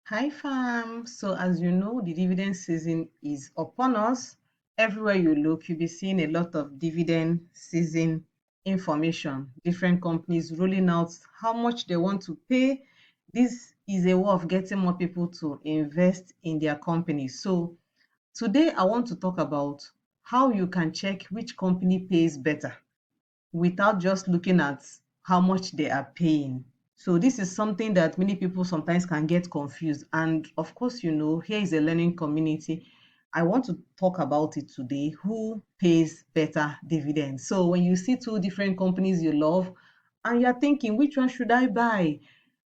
Hi fam. So as you know, the dividend season is upon us. Everywhere you look, you'll be seeing a lot of dividend season information. Different companies rolling out how much they want to pay. This is a way of getting more people to invest in their company. So today I want to talk about how you can check which company pays better without just looking at how much they are paying. So this is something that many people sometimes can get confused. And of course, here is a learning community. I want to talk about it today. Who pays better dividends? So when you see two different companies you love and you're thinking, which one should I buy?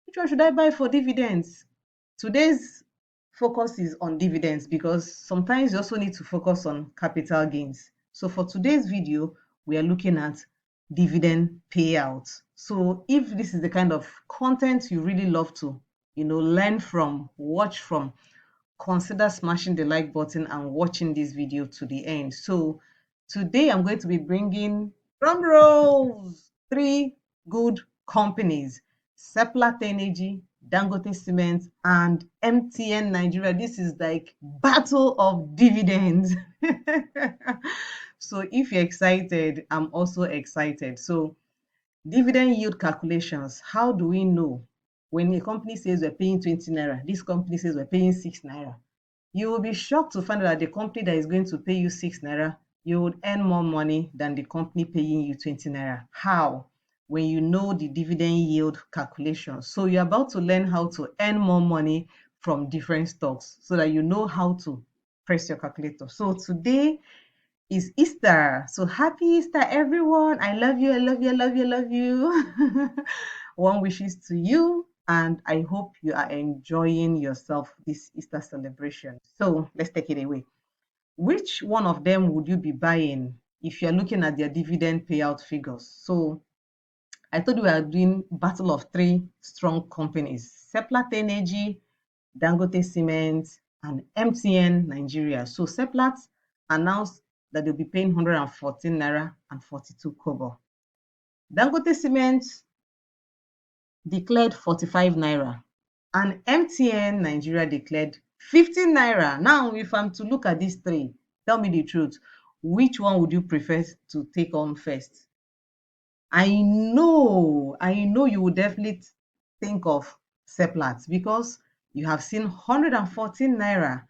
Which one should I buy for dividends? Today's focus is on dividends because sometimes you also need to focus on capital gains. So for today's video, we are looking at dividend payouts. So if this is the kind of content you really love to, learn from, watch from, consider smashing the like button and watching this video to the end. So today I'm going to be bringing drum rolls, three good companies: Seplat Energy, Dangote Cement, and MTN Nigeria. This is like battle of dividends. So if you're excited, I'm also excited. So dividend yield calculations. How do we know when a company says we're paying 20 naira, this company says we're paying 6 naira? You will be shocked to find out that the company that is going to pay you 6 naira, you would earn more money than the company paying you 20 naira. How? When you know the dividend yield calculation. So you're about to learn how to earn more money from different stocks so that you know how to press your calculator. So today is Easter. So happy Easter, everyone. I love you. I love you. I love you. I love you. One wishes to you. And I hope you are enjoying yourself this Easter celebration. So let's take it away. Which one of them would you be buying if you're looking at their dividend payout figures? So I told you we are doing battle of three strong companies: Seplat Energy, Dangote Cement, and MTN Nigeria. So Seplat announced that they'll be paying 114 naira and 42 kobo. Dangote Cement declared 45 naira, and MTN Nigeria declared 15 naira. Now, if I'm to look at these three, tell me the truth. Which one would you prefer to take on first? I know you would definitely think of Seplat because you have seen 114 naira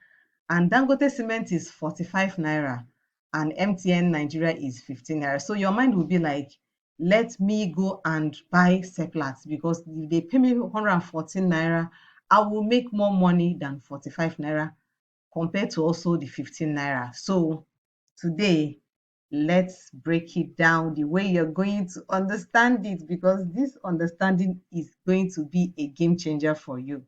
and Dangote Cement is 45 naira and MTN Nigeria is 15 naira. So your mind will be like, let me go and buy Seplat because if they pay me 114 naira, I will make more money than 45 naira compared to also the 15 naira. So today, let's break it down the way you're going to understand it because this understanding is going to be a game changer for you.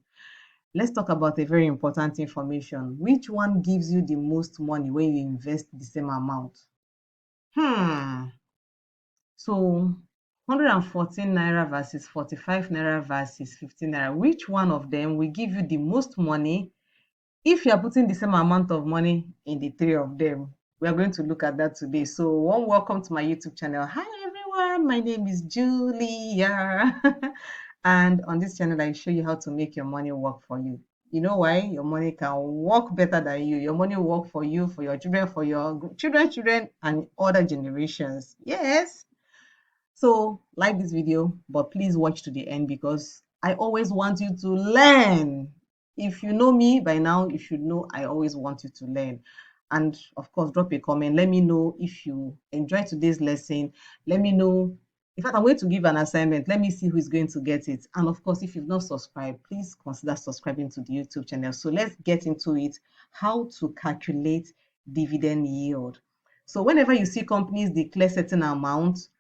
Let's talk about a very important information. Which one gives you the most money when you invest the same amount? Hmm. So 114 naira versus 45 naira versus 15 naira. Which one of them will give you the most money if you are putting the same amount of money in the three of them? We are going to look at that today. So, warm welcome to my YouTube channel. Hi, everyone. My name is Julia. And on this channel, I show you how to make your money work for you. You know why? Your money can work better than you. Your money will work for you, for your children, for your children, and other generations. Yes. So, like this video, but please watch to the end because I always want you to learn. If you know me by now, you should know I always want you to learn. And of course, drop a comment. Let me know if you enjoyed today's lesson. Let me know. In fact, I'm going to give an assignment. Let me see who is going to get it. And of course, if you've not subscribed, please consider subscribing to the YouTube channel. So let's get into it. How to calculate dividend yield. So whenever you see companies declare certain amounts,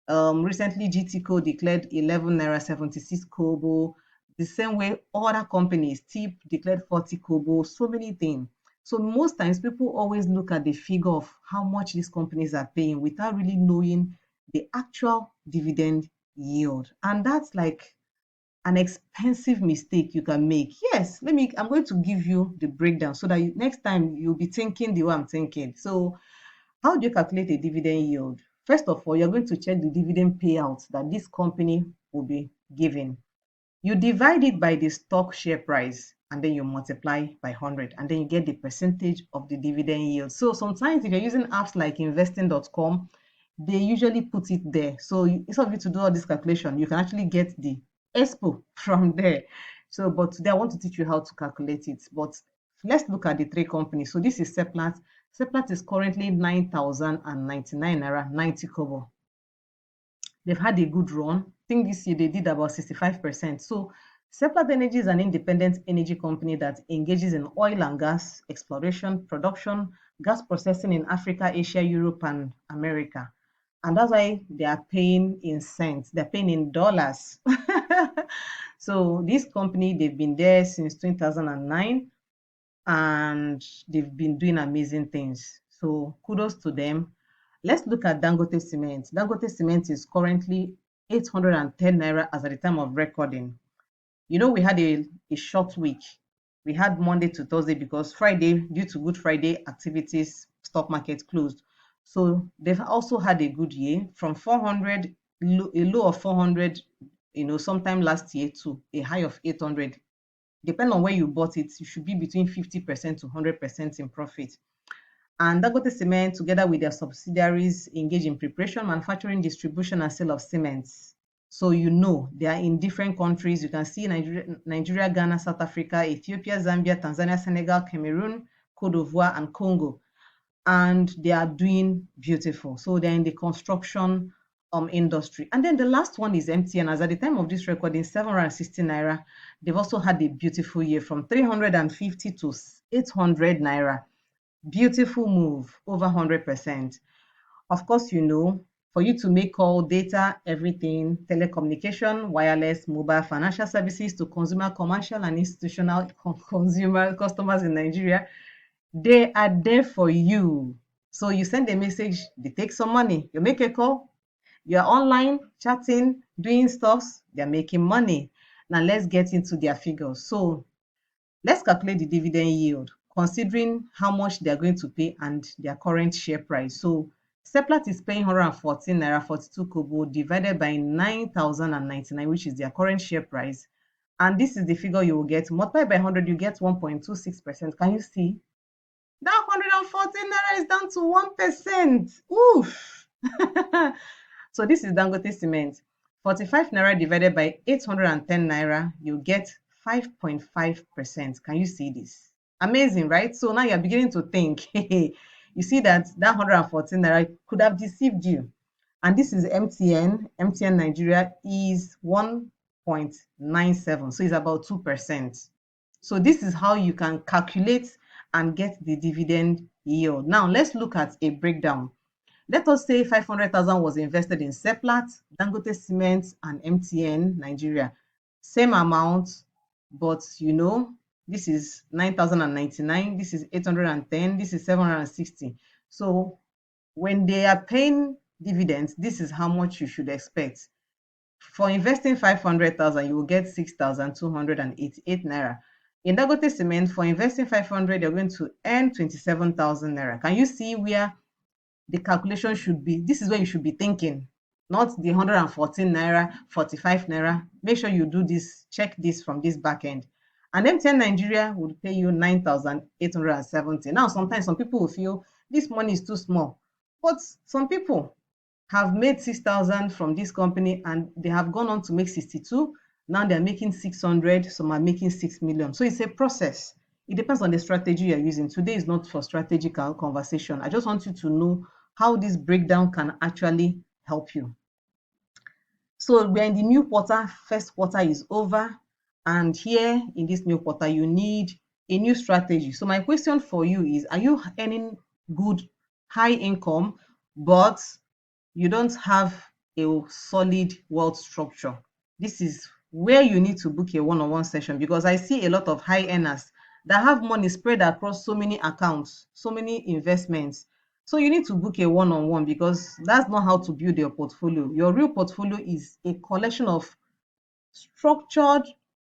recently, GTCO declared 11 naira 76 kobo. The same way other companies, TIP declared 40 kobo, so many things. So most times people always look at the figure of how much these companies are paying without really knowing the actual dividend yield. And that's like an expensive mistake you can make. Yes, I'm going to give you the breakdown so that next time you'll be thinking the way I'm thinking. So how do you calculate a dividend yield? First of all, you're going to check the dividend payout that this company will be giving. You divide it by the stock share price and then you multiply by 100, and then you get the percentage of the dividend yield. So sometimes if you're using apps like investing.com, they usually put it there. So instead of you to do all this calculation, you can actually get the expo from there. So, but today I want to teach you how to calculate it. But let's look at the three companies. So this is Seplat. Seplat is currently 9,099 naira 90 kobo. They've had a good run. I think this year they did about 65%. So Seplat Energy is an independent energy company that engages in oil and gas exploration, production, gas processing in Africa, Asia, Europe, and America. And that's why they are paying in cents. They're paying in dollars. So this company, they've been there since 2009, and they've been doing amazing things. So kudos to them. Let's look at Dangote Cement. Dangote Cement is currently 810 naira as at the time of recording. You know, we had a short week. We had Monday to Thursday because Friday, due to Good Friday activities, stock market closed. So they've also had a good year from 400, a low of 400, sometime last year to a high of 800. Depending on where you bought it, you should be between 50% to 100% in profit. And Dangote Cement, together with their subsidiaries, engage in preparation, manufacturing, distribution, and sale of cements. So they are in different countries. You can see Nigeria, Ghana, South Africa, Ethiopia, Zambia, Tanzania, Senegal, Cameroon, Cote d'Ivoire, and Congo. And they are doing beautiful. So they're in the construction industry. And then the last one is MTN. As at the time of this recording, 760 naira. They've also had a beautiful year from 350 to 800 naira. Beautiful move, over 100%. Of course, for you to make call, data, everything, telecommunication, wireless, mobile, financial services to consumer, commercial, and institutional consumer customers in Nigeria, they are there for you. So you send a message, they take some money. You make a call, you're online, chatting, doing stuff, they're making money. Now let's get into their figures. So let's calculate the dividend yield, considering how much they're going to pay and their current share price. So Seplat is paying 114 naira 42 kobo divided by 9,099, which is their current share price. And this is the figure you will get. Multiplied by 100, you get 1.26%. Can you see? That 114 naira is down to 1%. Oof. So this is Dangote Cement. 45 naira divided by 810 naira, you get 5.5%. Can you see this? Amazing, right? So now you're beginning to think, you see that 114 naira could have deceived you. And this is MTN. MTN Nigeria is 1.97. So it's about 2%. So this is how you can calculate and get the dividend yield. Now let's look at a breakdown. Let us say 500,000 was invested in Seplat, Dangote Cement, and MTN Nigeria. Same amount, but this is 9,099, this is 810, this is 760. So when they are paying dividends, this is how much you should expect. For investing 500,000, you will get 6,288 naira. In Dangote Cement, for investing 500, you're going to earn 27,000 naira. Can you see where the calculation should be? This is where you should be thinking, not the 114 naira, 45 naira. Make sure you do this, check this from this back end. And MTN Nigeria would pay you 9,870. Now, sometimes some people will feel this money is too small, but some people have made 6,000 from this company and they have gone on to make 62. Now they're making 600, some are making 6 million. So it's a process. It depends on the strategy you're using. Today is not for strategical conversation. I just want you to know how this breakdown can actually help you. So we're in the new quarter. First quarter is over. And here in this new quarter, you need a new strategy. So my question for you is, are you earning good, high income, but you don't have a solid wealth structure? This is where you need to book a one-on-one session, because I see a lot of high earners that have money spread across so many accounts, so many investments. So you need to book a one-on-one, because that's not how to build your portfolio. Your real portfolio is a collection of structured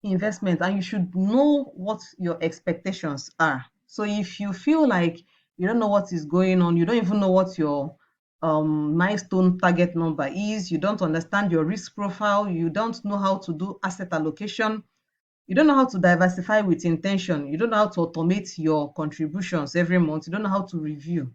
investment, and you should know what your expectations are. So if you feel like you don't know what is going on, you don't even know what your milestone target number is, you don't understand your risk profile, you don't know how to do asset allocation, You don't know how to diversify with intention. You don't know how to automate your contributions every month. You don't know how to review.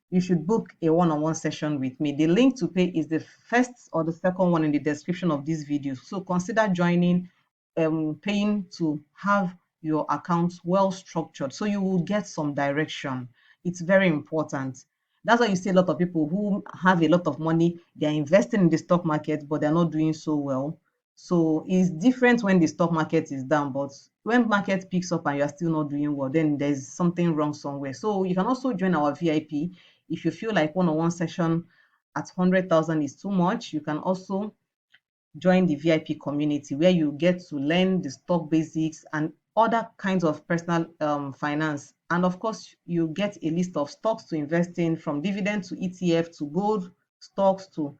You should book a one-on-one session with me. The link to pay is the first or the second one in the description of this video. So consider joining, paying to have your accounts well structured so you will get some direction. It's very important. That's why you see a lot of people who have a lot of money, they're investing in the stock market, but they're not doing so well. So it's different when the stock market is down, but when market picks up and you're still not doing well, then there's something wrong somewhere. So you can also join our VIP. If you feel like one-on-one session at 100,000 is too much, you can also join the VIP community where you get to learn the stock basics and other kinds of personal finance. And of course, you get a list of stocks to invest in, from dividend to ETF to gold stocks to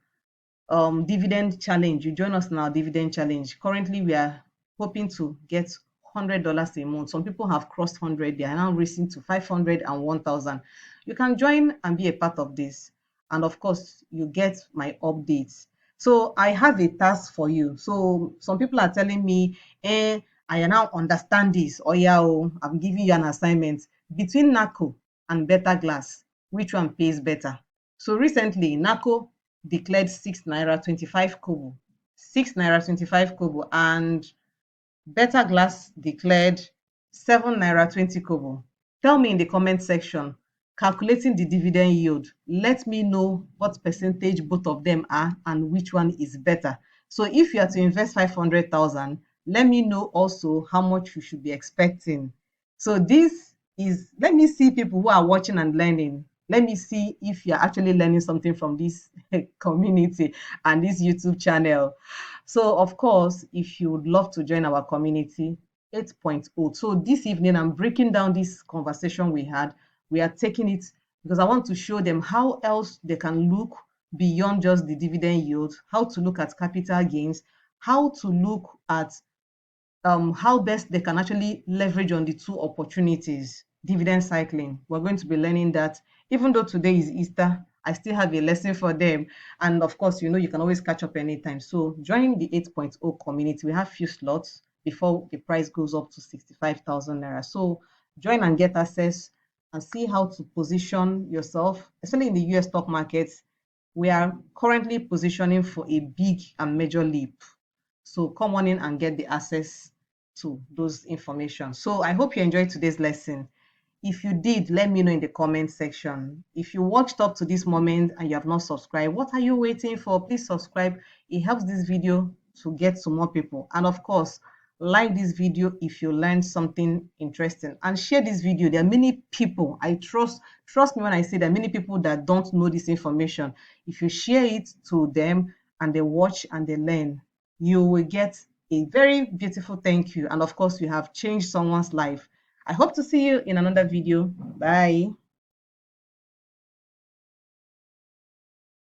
dividend challenge. You join us in our dividend challenge. Currently, we are hoping to get $100 a month. Some people have crossed 100. They are now racing to 500 and 1,000. You can join and be a part of this. And of course, you get my updates. So I have a task for you. So some people are telling me, I now understand this. Oh yeah, oh, I'm giving you an assignment. Between NACO and Better Glass, which one pays better? So recently, NACO declared 6 naira 25 kobo, 6 naira 25 kobo, and Better Glass declared 7 naira 20 kobo. Tell me in the comment section, calculating the dividend yield. Let me know what percentage both of them are and which one is better. So if you are to invest 500,000, let me know also how much you should be expecting. So this is, let me see people who are watching and learning. Let me see if you're actually learning something from this community and this YouTube channel. So, of course, if you would love to join our community, 8.0. So, this evening, I'm breaking down this conversation we had. We are taking it because I want to show them how else they can look beyond just the dividend yield, how to look at capital gains, how to look at how best they can actually leverage on the two opportunities, dividend cycling. We're going to be learning that. Even though today is Easter, I still have a lesson for them. And of course, you can always catch up anytime. So join the 8.0 community. We have few slots before the price goes up to 65,000 naira. So join and get access and see how to position yourself, especially in the US stock market. We are currently positioning for a big and major leap. So come on in and get the access to those information. So I hope you enjoyed today's lesson. If you did, let me know in the comment section. If you watched up to this moment and you have not subscribed, what are you waiting for? Please subscribe. It helps this video to get to more people. And of course, like this video if you learned something interesting, and share this video. There are many people, I trust me when I say there are many people that don't know this information. If you share it to them and they watch and they learn, you will get a very beautiful thank you. And of course, you have changed someone's life. I hope to see you in another video. Bye.